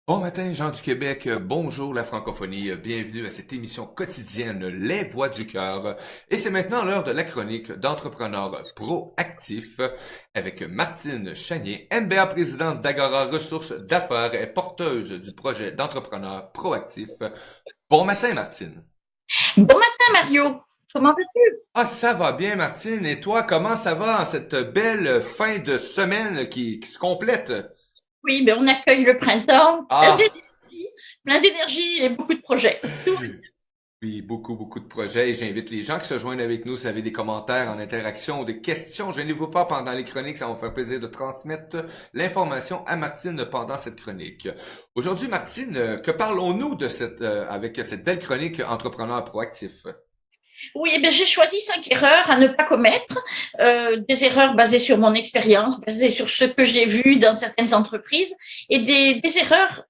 Bon matin, gens du Québec. Bonjour la francophonie. Bienvenue à cette émission quotidienne Les Voix du cœur. Et c'est maintenant l'heure de la chronique d'entrepreneurs proactifs avec Martine Chagné, MBA présidente d'Agora Ressources d'affaires et porteuse du projet d'entrepreneurs proactifs. Bon matin, Martine. Bon matin Mario, comment vas-tu? Ah, ça va bien, Martine. Et toi, comment ça va en cette belle fin de semaine qui se complète? Oui, ben on accueille le printemps, Ah! plein d'énergie et beaucoup de projets. Tout va Oui, beaucoup, beaucoup de projets et j'invite les gens qui se joignent avec nous. Si vous avez des commentaires en interaction ou des questions, gênez-vous pas pendant les chroniques. Ça va me faire plaisir de transmettre l'information à Martine pendant cette chronique. Aujourd'hui, Martine, que parlons-nous de avec cette belle chronique Entrepreneur proactif? Oui, eh ben j'ai choisi 5 erreurs à ne pas commettre, des erreurs basées sur mon expérience, basées sur ce que j'ai vu dans certaines entreprises, et des erreurs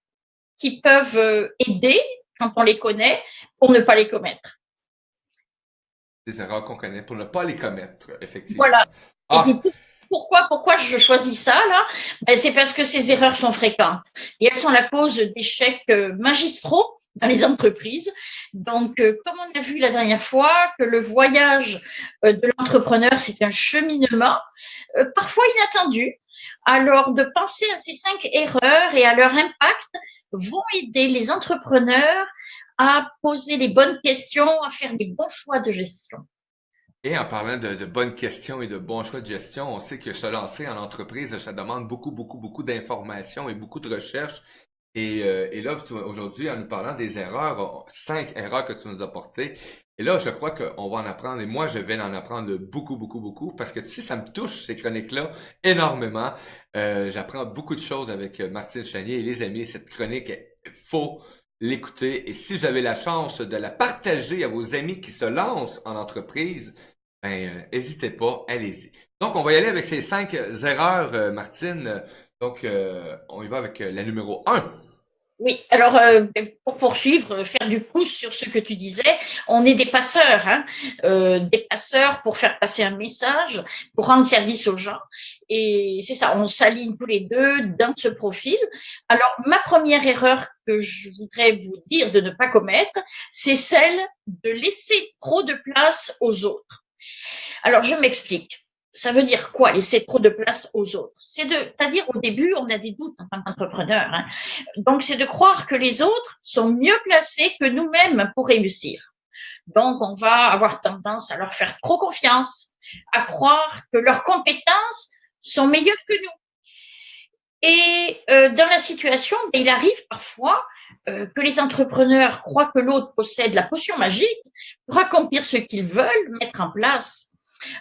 qui peuvent aider quand on les connaît pour ne pas les commettre. Des erreurs qu'on connaît pour ne pas les commettre, Voilà. effectivement. Et puis Ah, pourquoi je choisis ça là? Ben, c'est parce que ces erreurs sont fréquentes et elles sont la cause d'échecs magistraux dans les entreprises. Donc, comme on a vu la dernière fois, que le voyage de l'entrepreneur, c'est un cheminement, parfois inattendu. Alors, de penser à ces 5 erreurs et à leur impact vont aider les entrepreneurs à poser les bonnes questions, à faire des bons choix de gestion. et en parlant de bonnes questions et de bons choix de gestion, on sait que se lancer en entreprise, ça demande beaucoup, beaucoup, beaucoup d'informations et beaucoup de recherches. Et là, aujourd'hui, en nous parlant des erreurs, 5 erreurs que tu nous as portées, et là, je crois qu'on va en apprendre, et moi, je vais en apprendre beaucoup, beaucoup, beaucoup, parce que tu sais, ça me touche, ces chroniques-là, énormément. J'apprends beaucoup de choses avec Martine Chagné et les amis. Cette chronique, il faut l'écouter. Et si vous avez la chance de la partager à vos amis qui se lancent en entreprise, ben, hésitez pas, allez-y. Donc, on va y aller avec ces 5 erreurs, Martine. Donc, on y va avec la numéro 1. Oui, alors pour poursuivre, faire du pouce sur ce que tu disais, on est des passeurs, hein, des passeurs pour faire passer un message, pour rendre service aux gens. Et c'est ça, on s'aligne tous les deux dans ce profil. Alors, ma première erreur que je voudrais vous dire de ne pas commettre, c'est celle de laisser trop de place aux autres. Alors, je m'explique. Ça veut dire quoi, laisser trop de place aux autres? C'est-à-dire au début, on a des doutes en tant qu'entrepreneur, hein. Donc, c'est de croire que les autres sont mieux placés que nous-mêmes pour réussir. Donc, on va avoir tendance à leur faire trop confiance, à croire que leurs compétences sont meilleures que nous. Et dans la situation, il arrive parfois que les entrepreneurs croient que l'autre possède la potion magique pour accomplir ce qu'ils veulent mettre en place.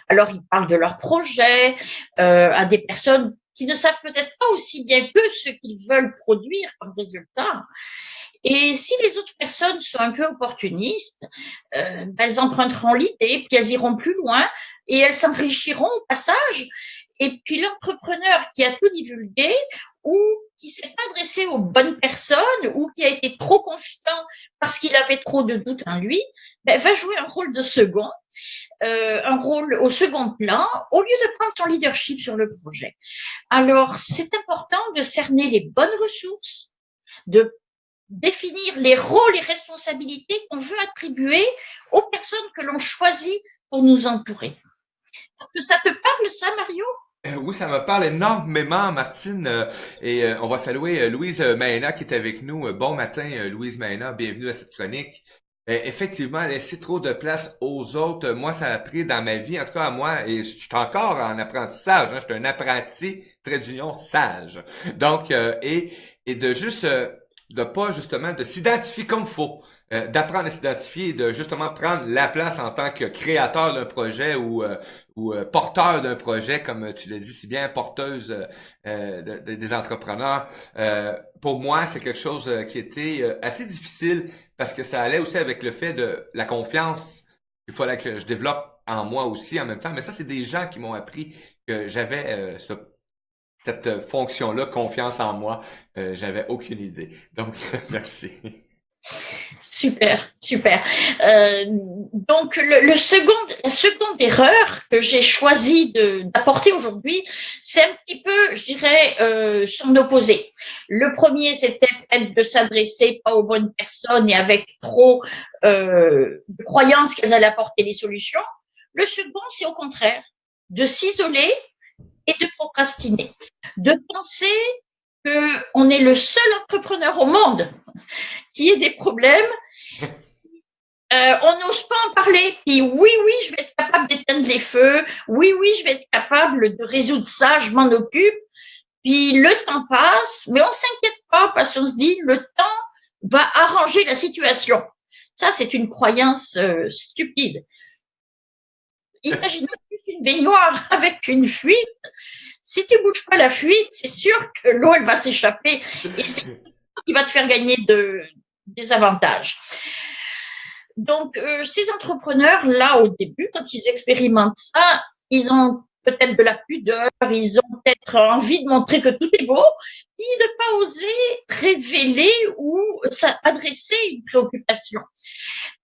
Alors, ils parlent de leurs projets à des personnes qui ne savent peut-être pas aussi bien qu'eux ce qu'ils veulent produire comme résultat. Et si les autres personnes sont un peu opportunistes, elles emprunteront l'idée, puis elles iront plus loin et elles s'enrichiront au passage. Et puis l'entrepreneur qui a tout divulgué ou qui s'est pas adressé aux bonnes personnes ou qui a été trop confiant parce qu'il avait trop de doutes en lui, va jouer un rôle de second, un rôle au second plan, au lieu de prendre son leadership sur le projet. Alors, c'est important de cerner les bonnes ressources, de définir les rôles et responsabilités qu'on veut attribuer aux personnes que l'on choisit pour nous entourer. Est-ce que ça te parle, ça, Mario? Oui, ça me parle énormément, Martine. Et on va saluer Louise Maena qui est avec nous. Bon matin, Louise Maena. Bienvenue à cette chronique. Effectivement, laisser trop de place aux autres, moi, ça a pris dans ma vie, en tout cas à moi, et je suis encore en apprentissage. Hein, je suis un apprenti, trait d'union, sage. Donc, et de juste, de pas justement, de s'identifier comme faut. D'apprendre à s'identifier et de justement prendre la place en tant que créateur d'un projet ou porteur d'un projet, comme tu l'as dit si bien, porteuse des entrepreneurs. Pour moi, c'est quelque chose qui était assez difficile parce que ça allait aussi avec le fait de la confiance. Il fallait que je développe en moi aussi en même temps. Mais ça, c'est des gens qui m'ont appris que j'avais cette fonction-là, confiance en moi. J'avais aucune idée. Donc, merci. Super, super. Donc, la seconde erreur que j'ai choisi d'apporter aujourd'hui, c'est un petit peu, je dirais, son opposé. Le premier, c'était peut-être de s'adresser pas aux bonnes personnes et avec trop de croyances qu'elles allaient apporter les solutions. Le second, c'est au contraire, de s'isoler et de procrastiner, de penser qu'on est le seul entrepreneur au monde qui ait des problèmes. On n'ose pas en parler. Puis oui, oui, je vais être capable d'éteindre les feux. Oui, oui, je vais être capable de résoudre ça. Je m'en occupe. Puis le temps passe, mais on s'inquiète pas parce qu'on se dit le temps va arranger la situation. Ça, c'est une croyance stupide. Imaginez une baignoire avec une fuite. Si tu bouges pas la fuite, c'est sûr que l'eau, elle va s'échapper et c'est ça qui va te faire gagner des avantages. Donc, ces entrepreneurs-là, au début, quand ils expérimentent ça, ils ont peut-être de la pudeur, ils ont peut-être envie de montrer que tout est beau, et de pas oser révéler ou adresser une préoccupation.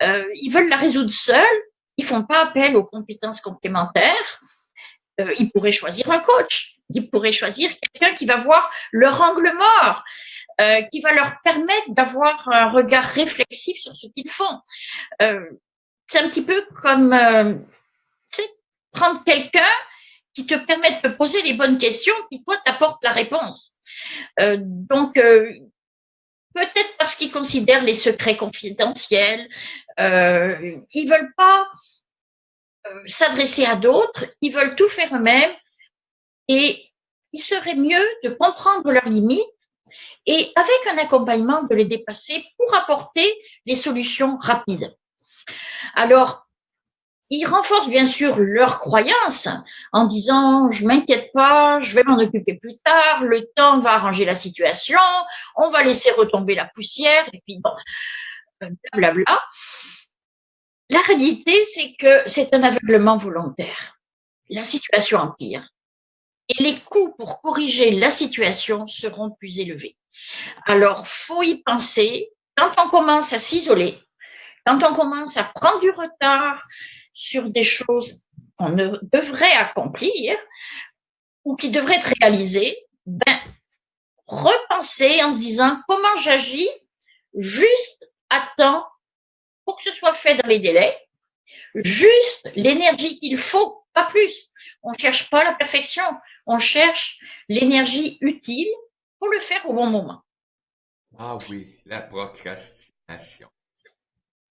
Ils veulent la résoudre seuls, ils font pas appel aux compétences complémentaires. Ils pourraient choisir un coach, ils pourraient choisir quelqu'un qui va voir leur angle mort, qui va leur permettre d'avoir un regard réflexif sur ce qu'ils font. C'est un petit peu comme prendre quelqu'un qui te permet de te poser les bonnes questions, puis toi t'apportes la réponse. Donc peut-être parce qu'ils considèrent les secrets confidentiels, ils veulent pas s'adresser à d'autres, ils veulent tout faire eux-mêmes, et il serait mieux de comprendre leurs limites et avec un accompagnement de les dépasser pour apporter les solutions rapides. Alors, ils renforcent bien sûr leurs croyances en disant je m'inquiète pas, je vais m'en occuper plus tard, le temps va arranger la situation, on va laisser retomber la poussière et puis bon, blablabla. La réalité, c'est que c'est un aveuglement volontaire. La situation empire et les coûts pour corriger la situation seront plus élevés. Alors, faut y penser quand on commence à s'isoler, quand on commence à prendre du retard sur des choses qu'on devrait accomplir ou qui devraient être réalisées, ben, repenser en se disant comment j'agis juste à temps pour que ce soit fait dans les délais, juste l'énergie qu'il faut, pas plus. On ne cherche pas la perfection, on cherche l'énergie utile pour le faire au bon moment. Ah oui, la procrastination.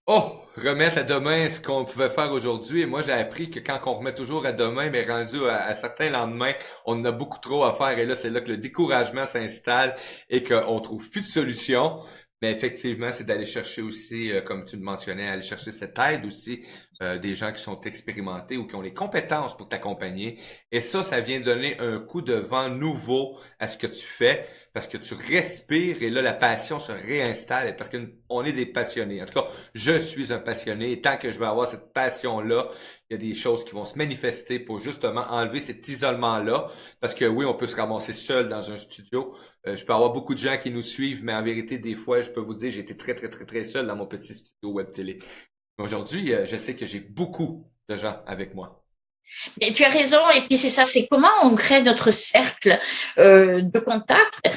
Oh, remettre à demain ce qu'on pouvait faire aujourd'hui. Et moi, j'ai appris que quand on remet toujours à demain, mais rendu à certains lendemains, on en a beaucoup trop à faire. Et là, c'est là que le découragement s'installe et qu'on trouve plus de solution. Mais effectivement, c'est d'aller chercher aussi, comme tu le mentionnais, aller chercher cette aide aussi des gens qui sont expérimentés ou qui ont les compétences pour t'accompagner. Et ça vient donner un coup de vent nouveau à ce que tu fais parce que tu respires et là, la passion se réinstalle parce qu'on est des passionnés. En tout cas, je suis un passionné et tant que je vais avoir cette passion-là, il y a des choses qui vont se manifester pour justement enlever cet isolement-là. Parce que oui, on peut se ramasser seul dans un studio. Je peux avoir beaucoup de gens qui nous suivent, mais en vérité, des fois, je peux vous dire, j'ai été très, très, très, très seul dans mon petit studio web télé. Aujourd'hui, je sais que j'ai beaucoup de gens avec moi. Mais tu as raison, et puis c'est ça, c'est comment on crée notre cercle de contact,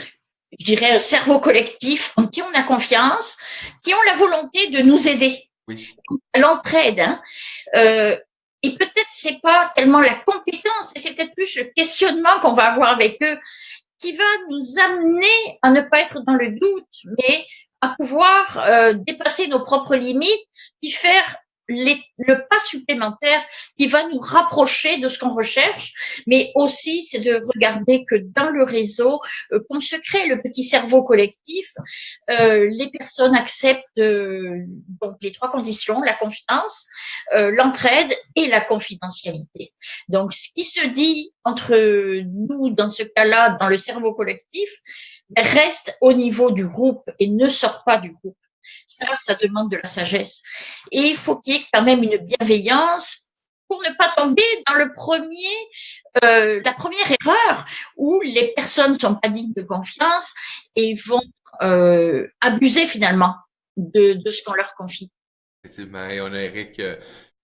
je dirais un cerveau collectif en qui on a confiance, qui ont la volonté de nous aider. Oui. L'entraide, hein. Et peut-être c'est pas tellement la compétence, mais c'est peut-être plus le questionnement qu'on va avoir avec eux qui va nous amener à ne pas être dans le doute, mais à pouvoir dépasser nos propres limites, puis faire le pas supplémentaire qui va nous rapprocher de ce qu'on recherche, mais aussi c'est de regarder que dans le réseau, qu'on se crée le petit cerveau collectif, les personnes acceptent donc les trois conditions, la confiance, l'entraide et la confidentialité. Donc ce qui se dit entre nous dans ce cas-là, dans le cerveau collectif, reste au niveau du groupe et ne sort pas du groupe. Ça demande de la sagesse. Et il faut qu'il y ait quand même une bienveillance pour ne pas tomber dans la première erreur où les personnes ne sont pas dignes de confiance et vont abuser finalement de ce qu'on leur confie. Effectivement. Et on a Eric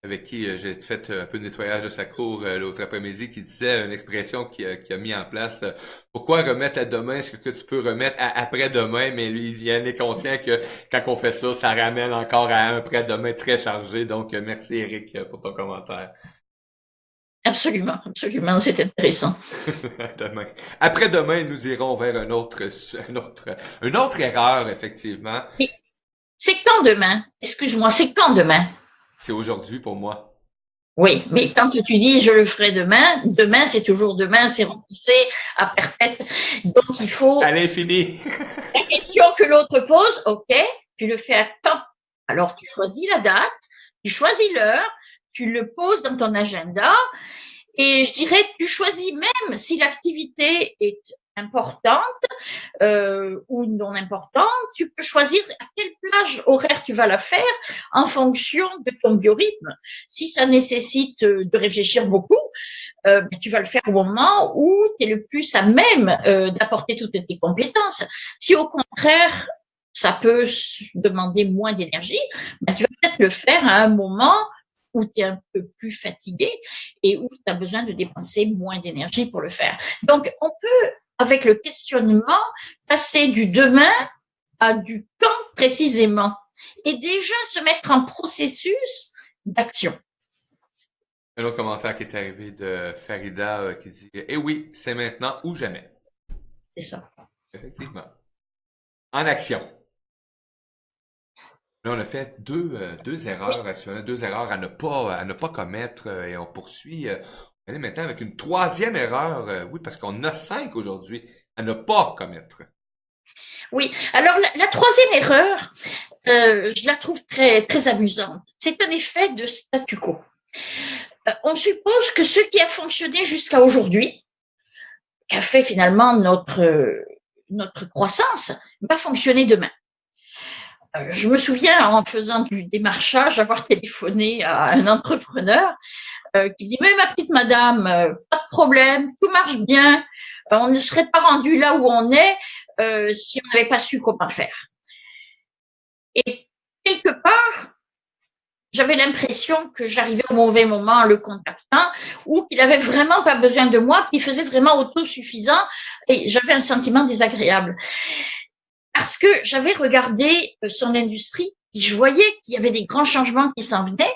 avec qui j'ai fait un peu de nettoyage de sa cour l'autre après-midi qui disait une expression qu'il a mis en place. Pourquoi remettre à demain ce que tu peux remettre à après-demain? Mais lui, il en est conscient que quand on fait ça, ça ramène encore à un après-demain très chargé. Donc, merci Eric pour ton commentaire. Absolument, absolument, c'est intéressant. Demain. Après-demain, nous irons vers une autre erreur, effectivement. Mais c'est quand demain? Excuse-moi, c'est quand demain? C'est aujourd'hui pour moi. Oui, mais quand tu dis je le ferai demain, demain c'est toujours demain, c'est repoussé à perpète. Donc il faut. À l'infini. La question que l'autre pose, ok, tu le fais à quand? Alors tu choisis la date, tu choisis l'heure, tu le poses dans ton agenda et je dirais tu choisis même si l'activité est importante ou non importante, tu peux choisir à quelle plage horaire tu vas la faire en fonction de ton biorhythme. Si ça nécessite de réfléchir beaucoup, tu vas le faire au moment où tu es le plus à même d'apporter toutes tes compétences. Si au contraire, ça peut demander moins d'énergie, tu vas peut-être le faire à un moment où tu es un peu plus fatigué et où tu as besoin de dépenser moins d'énergie pour le faire. Donc, on peut, avec le questionnement, passer du demain à du quand précisément et déjà se mettre en processus d'action. Un autre commentaire qui est arrivé de Farida qui dit eh oui, c'est maintenant ou jamais. C'est ça. Effectivement. En action. Là, on a fait deux erreurs actuellement, deux erreurs à ne pas commettre et on poursuit. On est maintenant avec une troisième erreur, oui, parce qu'on a 5 aujourd'hui à ne pas commettre. Oui, alors la troisième erreur, je la trouve très, très amusante. C'est un effet de statu quo. On suppose que ce qui a fonctionné jusqu'à aujourd'hui, qu'a fait finalement notre croissance, va fonctionner demain. Je me souviens, en faisant du démarchage, avoir téléphoné à un entrepreneur qui dit « Mais ma petite madame, pas de problème, tout marche bien, on ne serait pas rendu là où on est si on n'avait pas su comment faire. » Et quelque part, j'avais l'impression que j'arrivais au mauvais moment en le contactant ou qu'il avait vraiment pas besoin de moi, qu'il faisait vraiment autosuffisant et j'avais un sentiment désagréable. Parce que j'avais regardé son industrie et je voyais qu'il y avait des grands changements qui s'en venaient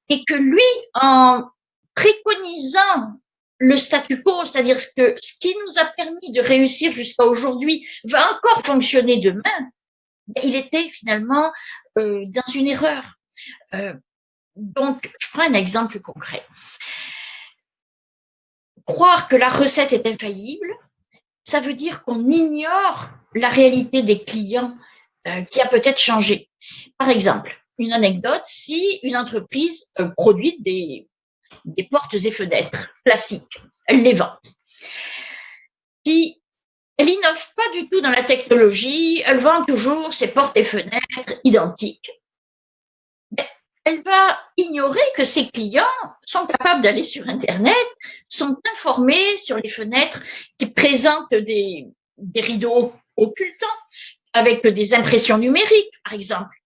et que lui, en préconisant le statu quo, c'est-à-dire ce qui nous a permis de réussir jusqu'à aujourd'hui va encore fonctionner demain, il était finalement dans une erreur. Donc, je prends un exemple concret. Croire que la recette est infaillible, ça veut dire qu'on ignore la réalité des clients qui a peut-être changé. Par exemple, une anecdote, si une entreprise produit des portes et fenêtres classiques, elle les vend. Puis, elle n'innove pas du tout dans la technologie, elle vend toujours ses portes et fenêtres identiques. Mais elle va ignorer que ses clients sont capables d'aller sur Internet, sont informés sur les fenêtres qui présentent des rideaux occultants avec des impressions numériques, par exemple,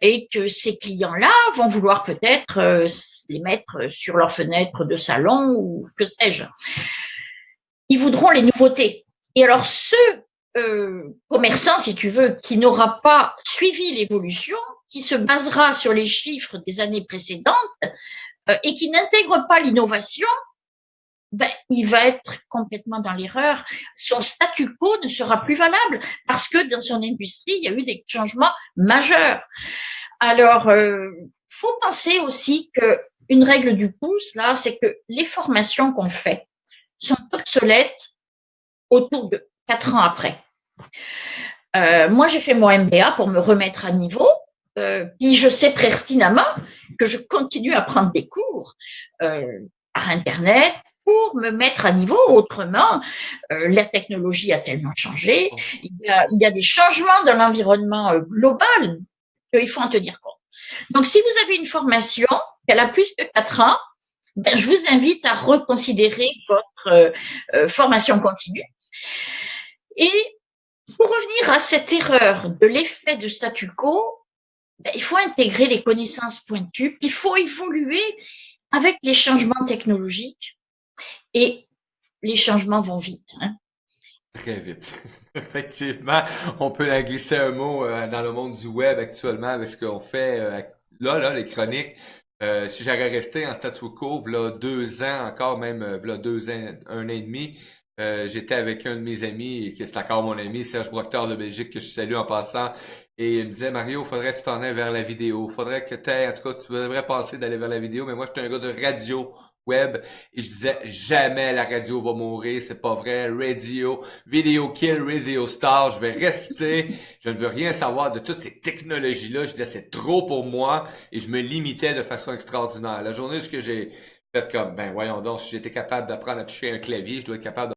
et que ces clients-là vont vouloir peut-être les mettre sur leur fenêtre de salon ou que sais-je. Ils voudront les nouveautés. Et alors, ce commerçant, si tu veux, qui n'aura pas suivi l'évolution, qui se basera sur les chiffres des années précédentes et qui n'intègre pas l'innovation, il va être complètement dans l'erreur. Son statu quo ne sera plus valable parce que dans son industrie, il y a eu des changements majeurs. Alors, faut penser aussi qu'une règle du pouce, là, c'est que les formations qu'on fait sont obsolètes autour de 4 ans après. Moi, j'ai fait mon MBA pour me remettre à niveau, puis je sais pertinemment que je continue à prendre des cours par Internet pour me mettre à niveau. Autrement, la technologie a tellement changé, il y a des changements dans l'environnement global qu'il faut en tenir compte. Donc, si vous avez une formation qui a plus de 4 ans, je vous invite à reconsidérer votre formation continue. Et Pour revenir à cette erreur de l'effet de statu quo, il faut intégrer les connaissances pointues, il faut évoluer avec les changements technologiques et les changements vont vite. Hein. Très vite. Effectivement, on peut la glisser un mot dans le monde du web actuellement avec ce qu'on fait là, les chroniques. Si j'aurais resté en statu quo, là, 2 ans encore, même là, 2 ans, 1 an et demi, j'étais avec un de mes amis, et qui c'est encore mon ami, Serge Proctor de Belgique, que je salue en passant, et il me disait, Mario, faudrait que tu t'en ailles vers la vidéo, faudrait que t'aies, en tout cas, tu devrais penser d'aller vers la vidéo, mais moi, j'étais un gars de radio web, et je disais, jamais la radio va mourir, c'est pas vrai, radio, video kill, radio star, je vais rester, je ne veux rien savoir de toutes ces technologies-là, je disais, c'est trop pour moi, et je me limitais de façon extraordinaire. La journée où j'ai fait comme, ben voyons donc, si j'étais capable d'apprendre à toucher un clavier, je dois être capable